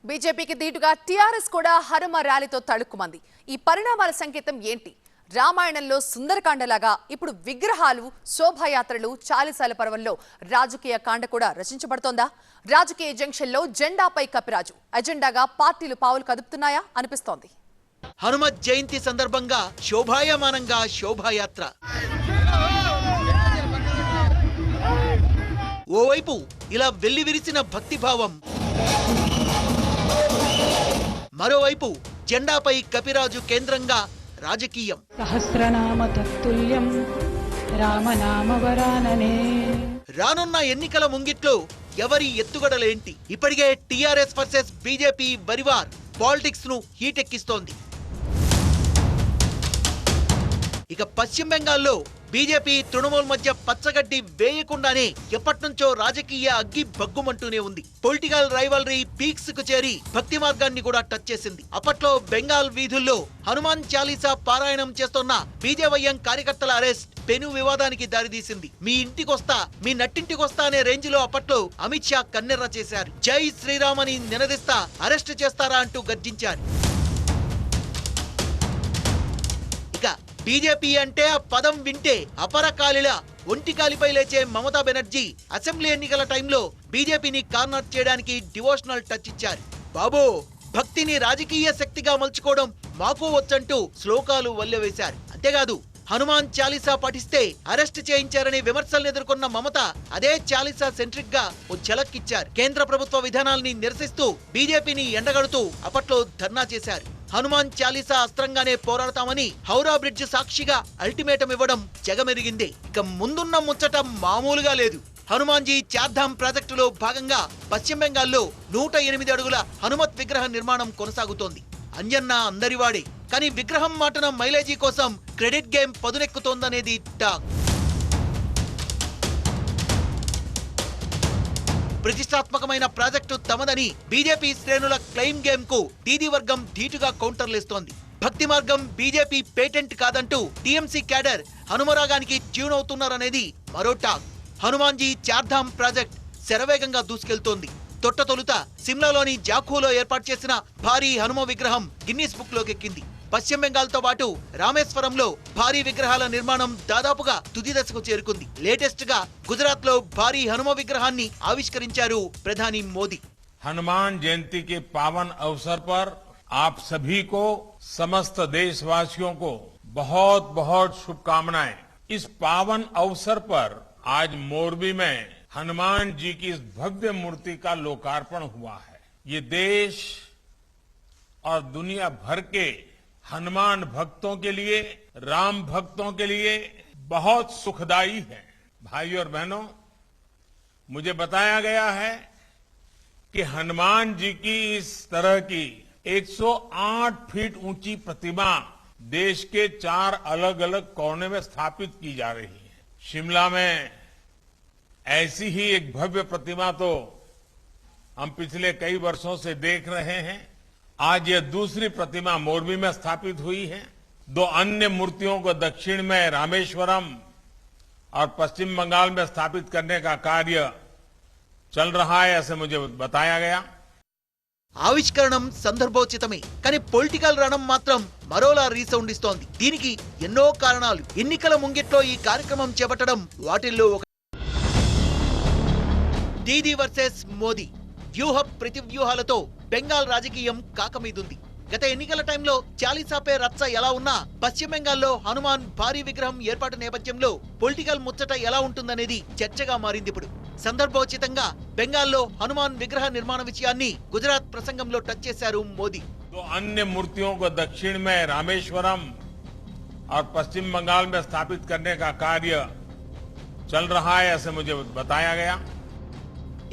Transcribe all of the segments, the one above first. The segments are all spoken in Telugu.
బీజేపీకి దీటుగా టీఆర్ఎస్ కూడా హనుమ ర్యాలీతో తళుక్కుమంది. ఈ పరిణామాల సంకేతం ఏంటి? రామాయణంలో సుందరకాండలాగా ఇప్పుడు విగ్రహాలు, శోభాయాత్రలు, చాలీసాల పర్వంలో రాజకీయ కాండ కూడా రచించబడుతోందా? రాజకీయ జంక్షన్లో జెండాపై కపిరాజు ఎజెండాగా పార్టీలు పావులు కదుపుతున్నాయా అనిపిస్తోంది. హనుమత్ జయంతి సందర్భంగా శోభాయమానంగా శోభాయాత్ర, ఓవైపు ఇలా వెల్లివిరిసిన భక్తిభావం, మరోవైపు జెండాపై కపిరాజు కేంద్రంగా రాజకీయం. సహస్రనామ తత్తుల్యం రామనామవరాననే. రానున్న ఎన్నికల ముంగిట్లో ఎవరి ఎత్తుగడలేంటి? ఇప్పటికే టీఆర్ఎస్ వర్సెస్ బీజేపీ బరివార్ పాలిటిక్స్ ను హీటెక్కిస్తోంది. ఇక పశ్చిమ బెంగాల్లో బీజేపీ తృణమూల్ మధ్య పచ్చగడ్డి వేయకుండానే ఎప్పటినుంచో రాజకీయ అగ్గి బగ్గుమంటూనే ఉంది. పొలిటికల్ రైవల్రీ పీక్స్ కు చేరి భక్తి మార్గాన్ని కూడా టచ్ చేసింది. అప్పట్లో బెంగాల్ వీధుల్లో హనుమాన్ చాలీసా పారాయణం చేస్తున్న బీజేవైఎం కార్యకర్తల అరెస్ట్ పెను వివాదానికి దారితీసింది. మీ ఇంటికొస్తా, మీ నట్టింటికొస్తా అనే రేంజ్ లో అప్పట్లో అమిత్ షా కన్నెర్ర చేశారు. జై శ్రీరామ్ అని నినదిస్తా అరెస్ట్ చేస్తారా అంటూ గర్జించారు. బీజేపీ అంటే ఆ పదం వింటే అపరకాలిలా ఒంటికాలిపై లేచే మమతా బెనర్జీ అసెంబ్లీ ఎన్నికల టైంలో బీజేపీని కార్నర్ చేయడానికి డివోషనల్ టచ్ ఇచ్చారు. బాబు, భక్తిని రాజకీయ శక్తిగా మలుచుకోవడం మాకు వచ్చంటూ శ్లోకాలు వల్లెవేశారు. అంతేకాదు, హనుమాన్ చాలీసా పఠిస్తే అరెస్ట్ చేయించారని విమర్శలను ఎదుర్కొన్న మమత అదే చాలీసా సెంట్రిక్ గా ఓ ఝలక్కిచ్చారు. కేంద్ర ప్రభుత్వ విధానాల్ని నిరసిస్తూ బీజేపీని ఎండగడుతూ అప్పట్లో ధర్నా చేశారు. హనుమాన్ చాలీసా అస్త్రంగానే పోరాడతామని హౌరా బ్రిడ్జ్ సాక్షిగా అల్టిమేటం ఇవ్వడం జగమెరిగిందే. ఇక ముందున్న ముచ్చట మామూలుగా లేదు. హనుమాన్జీ చార్ధామ్ ప్రాజెక్టులో భాగంగా పశ్చిమ బెంగాల్లో 108 అడుగుల హనుమత్ విగ్రహ నిర్మాణం కొనసాగుతోంది. అంజన్న అందరివాడే, కానీ విగ్రహం మాటన మైలేజీ కోసం క్రెడిట్ గేమ్ పదునెక్కుతోందనేది టాక్. ప్రతిష్టాత్మకమైన ప్రాజెక్టు తమదని బీజేపీ శ్రేణుల క్లెయిమ్ గేమ్ కు దీదీ వర్గం ధీటుగా కౌంటర్లేస్తోంది. భక్తి మార్గం బీజేపీ పేటెంట్ కాదంటూ టీఎంసీ క్యాడర్ హనుమరాగానికి ట్యూన్ అవుతున్నారనేది మరో టాక్. హనుమాన్జీ చార్ధామ్ ప్రాజెక్ట్ శరవేగంగా దూసుకెళ్తోంది. తొలుత సిమ్లాలోని జాఖూలో ఏర్పాటు చేసిన భారీ హనుమ విగ్రహం గిన్నీస్ బుక్ లోకెక్కింది. పశ్చిమ బెంగాల్ తో పాటు రామేశ్వరంలో భారీ విగ్రహాల నిర్మాణం దాదాపుగా తుది దశకు చేరుకుంది. లేటెస్ట్ గా గుజరాత్ లో భారీ హనుమ విగ్రహాన్ని ఆవిష్కరించారు ప్రధాని మోదీ. हनुमान जयंती के पावन अवसर पर आप सभी को, समस्त देशवासियों को बहुत बहुत शुभकामनाएं। इस पावन अवसर पर आज मोरबी में हनुमान जी की इस भव्य मूर्ति का लोकार्पण हुआ है। ये देश और दुनिया भर के हनुमान भक्तों के लिए, राम भक्तों के लिए बहुत सुखदायी है। भाइयों और बहनों, मुझे बताया गया है कि हनुमान जी की इस तरह की 108 फीट ऊंची प्रतिमा देश के 4 अलग अलग कोने में स्थापित की जा रही है। शिमला में ऐसी ही एक भव्य प्रतिमा तो हम पिछले कई वर्षों से देख रहे हैं। आज यह दूसरी प्रतिमा मोरबी में स्थापित हुई है। 2 अन्य मूर्तियों को दक्षिण में रामेश्वरम और पश्चिम बंगाल में स्थापित करने का कार्य चल रहा है, ऐसे मुझे बताया गया। ఆవిష్కరణం సందర్భోచితమే, కానీ పొలిటికల్ రణం మాత్రం మరోలా రీసౌండ్ ఇస్తోంది. దీనికి ఎన్నో కారణాలు. ఎన్నికల ముంగిట్లో ఈ కార్యక్రమం చేపట్టడం వాటిల్లో ఒక. దీదీ వర్సెస్ మోదీ వ్యూహ ప్రతివ్యూహాలతో బెంగాల్ రాజకీయం కాకమీదుంది. గత ఎన్నికల టైంలో చాలీసాపై రచ్చ ఎలా ఉన్నా పశ్చిమ బెంగాల్లో హనుమాన్ భారీ విగ్రహం ఏర్పాటు నేపథ్యంలో పొలిటికల్ ముచ్చట ఎలా ఉంటుందనేది చర్చగా మారింది. ఇప్పుడు సందర్భోచితంగా బెంగాల్లో హనుమాన్ విగ్రహ నిర్మాణ విషయాన్ని గుజరాత్ ప్రసంగంలో టచ్ చేశారు మోదీ. 2 अन्य मूर्तियों को दक्षिण में रामेश्वरम और पश्चिम बंगाल में स्थापित करने का कार्य चल रहा है, ऐसे मुझे बताया गया।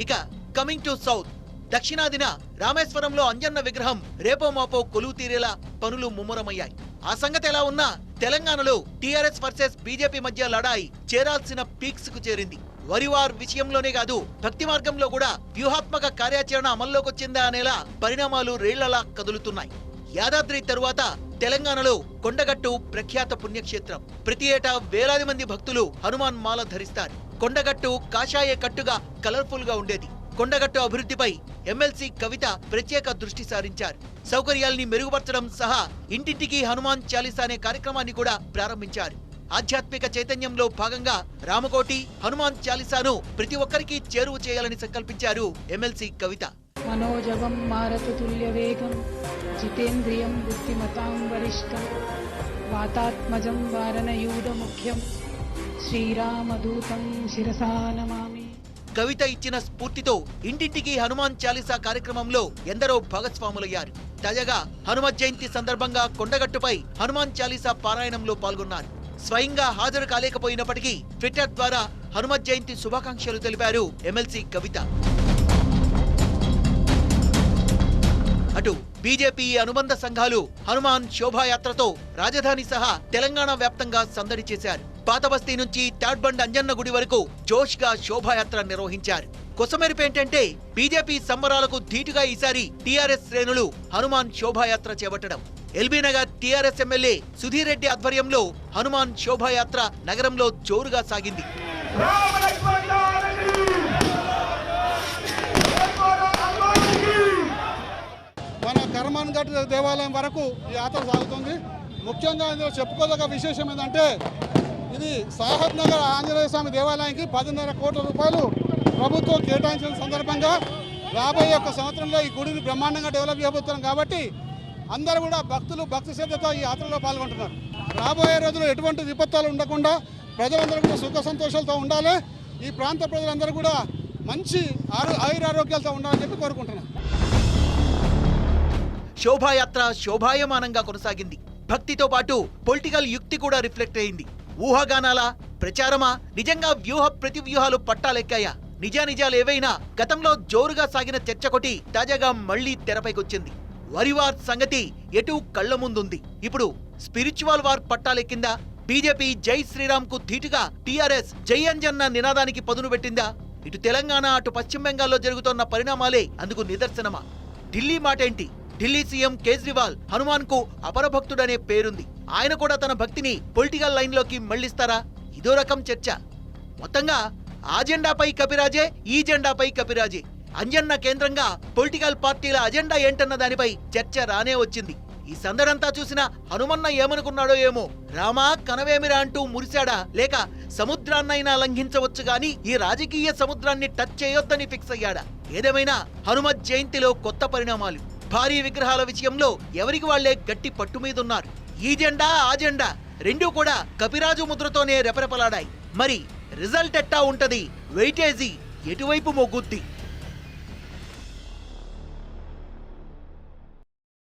ఇక కమింగ్ టు సౌత్, దక్షిణాదిన రామేశ్వరంలో అంజన్న విగ్రహం రేపో మాపో కొలువు తీరేలా పనులు ముమ్మరమయ్యాయి. ఆ సంగతి ఎలా ఉన్నా తెలంగాణలో టీఆర్ఎస్ వర్సెస్ బీజేపీ మధ్య లడాయి చేరాల్సిన పీక్స్ కు చేరింది. వరివార్ విషయంలోనే కాదు, భక్తి మార్గంలో కూడా వ్యూహాత్మక కార్యాచరణ అమల్లోకొచ్చిందా అనేలా పరిణామాలు రేళ్లలా కదులుతున్నాయి. యాదాద్రి తరువాత తెలంగాణలో కొండగట్టు ప్రఖ్యాత పుణ్యక్షేత్రం. ప్రతి ఏటా వేలాది మంది భక్తులు హనుమాన్ మాల ధరిస్తారు. కొండగట్టు కాషాయ కట్టుగా కలర్ఫుల్ గా ఉండేది. కొండగట్టు అభివృద్ధిపై ఎమ్మెల్సీ కవిత ప్రత్యేక దృష్టి సారించారు. సౌకర్యాల్ని మెరుగుపరచడం సహా ఇంటింటికి హనుమాన్ చాలీసా అనే కార్యక్రమాన్ని కూడా ప్రారంభించారు. ఆధ్యాత్మిక చైతన్యంలో భాగంగా రామకోటి హనుమాన్ చాలీసాను ప్రతి ఒక్కరికి చేరువ చేయాలని సంకల్పించారు ఎమ్మెల్సీ కవిత. మనోజవం మారతతుల్య వేగం జితేంద్రియం బుద్ధిమతాం వరిష్టం వాతాత్మజం వారణయూధ ముఖ్యం శ్రీరామదూతం శిరసా నమామి. కవిత ఇచ్చిన స్ఫూర్తితో ఇంటింటికి హనుమాన్ చాలీసా కార్యక్రమంలో ఎందరో భాగస్వాములయ్యారు. తాజాగా హనుమత్ జయంతి సందర్భంగా కొండగట్టుపై హనుమాన్ చాలీసా పారాయణంలో పాల్గొన్నారు. స్వయంగా హాజరు కాలేకపోయినప్పటికీ ట్విట్టర్ ద్వారా హనుమత్ జయంతి శుభాకాంక్షలు తెలిపారు ఎమ్మెల్సీ కవిత. అటు బీజేపీ అనుబంధ సంఘాలు హనుమాన్ శోభాయాత్రతో రాజధాని సహా తెలంగాణ వ్యాప్తంగా సందడి చేశారు. పాతబస్తీ నుంచి తాడ్బండ్ అంజన్న గుడి వరకు జోష్ గా శోభాయాత్ర నిర్వహించారు. కొసమెరుపు ఏంటంటే బీజేపీ సంబరాలకు ధీటుగా ఈసారి టీఆర్ఎస్ శ్రేణులు హనుమాన్ శోభాయాత్ర చేపట్టడం. ఎల్బీనగర్ టీఆర్ఎస్ ఎమ్మెల్యే సుధీర్ రెడ్డి ఆధ్వర్యంలో హనుమాన్ శోభాయాత్ర నగరంలో జోరుగా సాగింది. మన కర్మాన్ ఘట్ దేవాలయం వరకు ఈ యాత్ర సాగుతుంది. ముఖ్యంగా ఇందులో చెప్పుకోదగ్గ విశేషం ఏంటంటే ఇది సాహబ్ నగర్ ఆంజనేయ స్వామి దేవాలయానికి 10.5 కోట్ల రూపాయలు ప్రభుత్వం కేటాయించిన సందర్భంగా రాబోయే ఒక సంవత్సరంలో ఈ గుడిని బ్రహ్మాండంగా డెవలప్ చేయబోతున్నాం కాబట్టి అందరూ కూడా భక్తులు భక్తి శ్రద్ధతో ఈ యాత్రలో పాల్గొంటున్నారు. రాబోయే రోజుల్లో ఎటువంటి విపత్తులు ఉండకుండా ప్రజలందరూ కూడా సుఖ సంతోషాలతో ఉండాలి. ఈ ప్రాంత ప్రజలందరూ కూడా మంచి ఆయురారోగ్యాలతో ఉండాలని చెప్పి కోరుకుంటున్నాం. శోభాయాత్ర శోభాయమానంగా కొనసాగింది. భక్తితో పాటు పొలిటికల్ యుక్తి కూడా రిఫ్లెక్ట్ అయింది. ఊహాగానాల ప్రచారమా, నిజంగా వ్యూహ ప్రతివ్యూహాలు పట్టాలెక్కాయా? నిజానిజాలు ఏవైనా గతంలో జోరుగా సాగిన చర్చ కొట్టి తాజాగా మళ్లీ తెరపైకొచ్చింది. వరివార్ సంగతి ఎటు కళ్ల ముందుంది. ఇప్పుడు స్పిరిచువల్ వార్ పట్టాలెక్కిందా? బీజేపీ జై శ్రీరామ్ కు ధీటుగా టీఆర్ఎస్ జై అంజన్న నినాదానికి పదును పెట్టిందా? ఇటు తెలంగాణ అటు పశ్చిమ బెంగాల్లో జరుగుతున్న పరిణామాలే అందుకు నిదర్శనమా? ఢిల్లీ మాటేంటి? ఢిల్లీ సీఎం కేజ్రీవాల్ హనుమాన్ కు అపరభక్తుడనే పేరుంది. ఆయన కూడా తన భక్తిని పొలిటికల్ లైన్ లోకి మళ్లిస్తారా? ఇదో రకం చర్చ. మొత్తంగా ఆ జెండాపై కపిరాజే, ఈ జెండాపై కపిరాజే. అంజన్న కేంద్రంగా పొలిటికల్ పార్టీల అజెండా ఏంటన్న దానిపై చర్చ రానే వచ్చింది. ఈ సందడంతా చూసిన హనుమన్న ఏమనుకున్నాడో ఏమో, రామా కనవేమిరా అంటూ మురిశాడా, లేక సముద్రాన్నైనా లంఘించవచ్చు గాని ఈ రాజకీయ సముద్రాన్ని టచ్ చేయొద్దని ఫిక్స్ అయ్యాడా? ఏదేమైనా హనుమత్ జయంతిలో కొత్త పరిణామాలు. భారీ విగ్రహాల విషయంలో ఎవరికి వాళ్లే గట్టి పట్టు మీదున్నారు. ఈ జెండా ఆ జెండా రెండూ కూడా కపిరాజు ముద్రతోనే రెపరెపలాడాయి. మరి రిజల్ట్ ఎట్టా ఉంటది? వెయిటేజీ ఎటువైపు మొగ్గుద్ది?